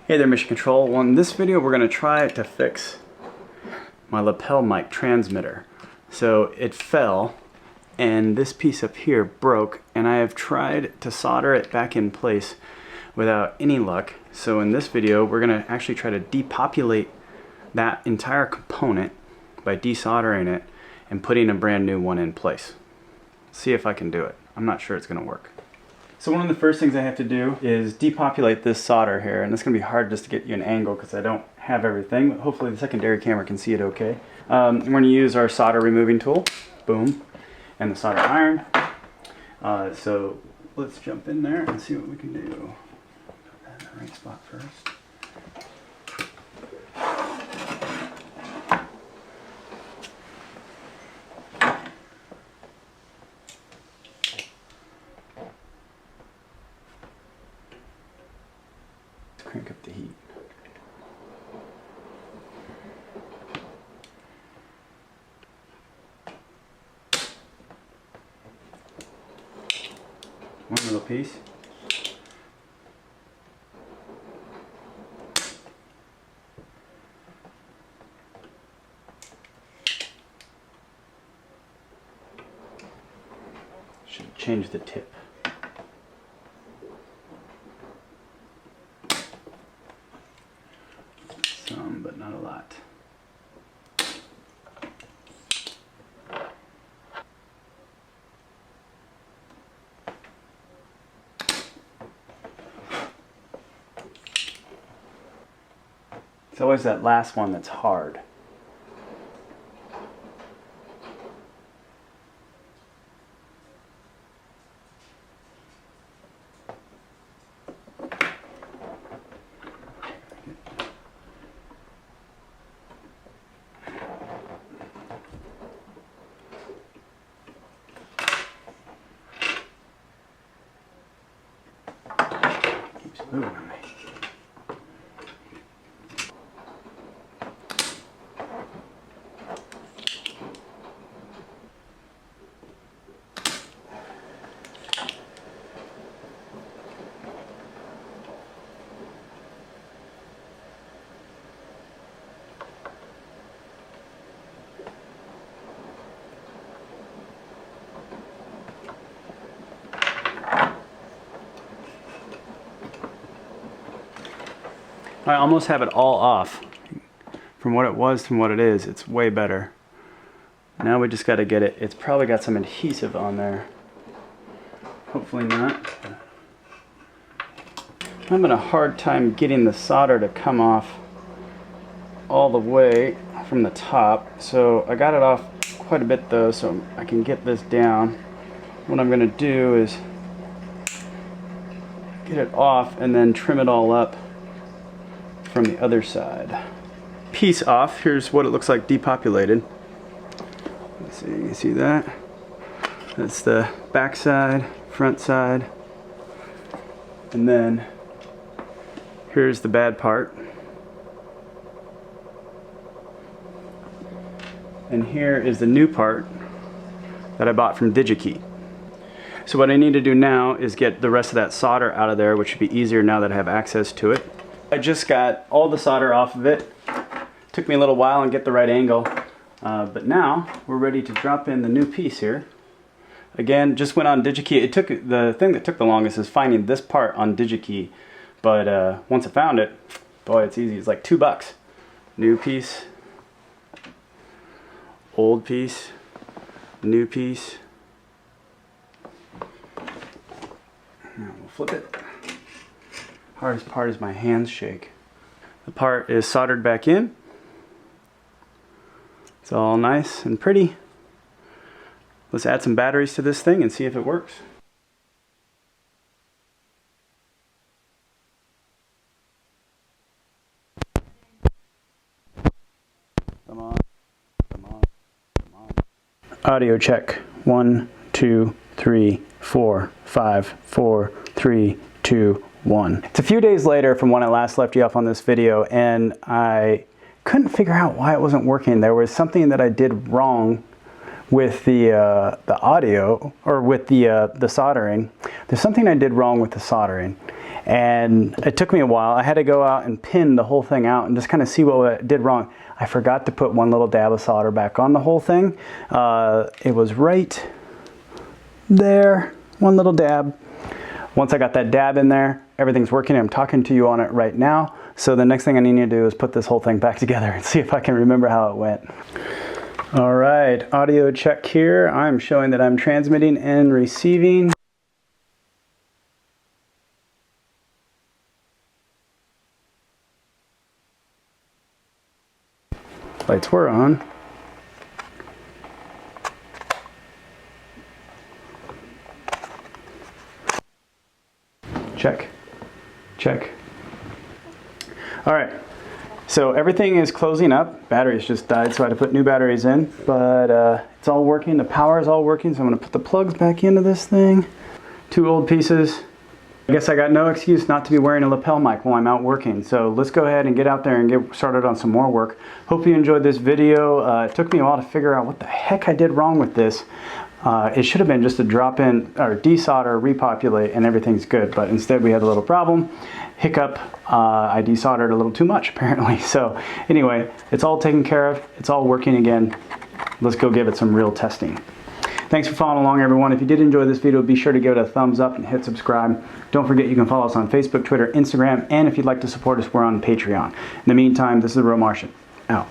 Hey there, Mission Control. Well, in this video, we're going to try to fix my lapel mic transmitter. So it fell, and this piece up here broke, and I have tried to solder it back in place without any luck. So in this video, we're going to actually try to depopulate that entire component by desoldering it and putting a brand new one in place. See if I can do it. I'm not sure it's going to work. So one of the first things I have to do is depopulate this solder here, and it's going to be hard just to get you an angle because I don't have everything, but hopefully the secondary camera can see it okay. We're going to use our solder removing tool, boom, and the solder iron. So let's jump in there and see what we can do. Put that in the right spot first. Crank up the heat. One little piece. Should change the tip. Some, but not a lot. It's always that last one that's hard. Keeps moving on me. I almost have it all off. From what it was to what it is, it's way better. Now we just got to get it. It's probably got some adhesive on there. Hopefully not. I'm having a hard time getting the solder to come off all the way from the top. So I got it off quite a bit though, so I can get this down. What I'm going to do is get it off and then trim it all up from the other side. Piece off. Here's what it looks like depopulated. Let's see, you can see that. That's the back side, front side, and then here's the bad part. And here is the new part that I bought from Digikey. So what I need to do now is get the rest of that solder out of there, which should be easier now that I have access to it. I just got all the solder off of it. Took me a little while and get the right angle, but now we're ready to drop in the new piece here. Again, just went on Digikey. It took, the thing that took the longest is finding this part on Digikey, but once I found it, boy, it's easy. It's like $2. New piece, old piece, new piece. Now we'll flip it. Hardest part is my hands shake. The part is soldered back in. It's all nice and pretty. Let's add some batteries to this thing and see if it works. Come on, come on, come on. Audio check. 1, 2, 3, 4, 5, 4, 3, 2, 1. It's a few days later from when I last left you off on this video, and I couldn't figure out why it wasn't working. There was something that I did wrong with the audio, or with the soldering. There's something I did wrong with the soldering, and it took me a while. I had to go out and pin the whole thing out and just kind of see what I did wrong. I forgot to put one little dab of solder back on the whole thing. It was right there, one little dab. Once I got that dab in there, everything's working. I'm talking to you on it right now. So the next thing I need to do is put this whole thing back together and see if I can remember how it went. All right, audio check here. I'm showing that I'm transmitting and receiving. Lights were on. Check, check. All right, so everything is closing up. Batteries just died, so I had to put new batteries in, but it's all working. The power is all working, so I'm gonna put the plugs back into this thing. 2 old pieces. I guess I got no excuse not to be wearing a lapel mic while I'm out working, so let's go ahead and get out there and get started on some more work. Hope you enjoyed this video. It took me a while to figure out what the heck I did wrong with this. It should have been just a drop in or desolder, repopulate, and everything's good, but instead we had a little problem. Hiccup, I desoldered a little too much apparently. So anyway, it's all taken care of. It's all working again. Let's go give it some real testing. Thanks for following along, everyone. If you did enjoy this video, be sure to give it a thumbs up and hit subscribe. Don't forget you can follow us on Facebook, Twitter, Instagram, and if you'd like to support us, we're on Patreon. In the meantime, this is TheRealMartian, out.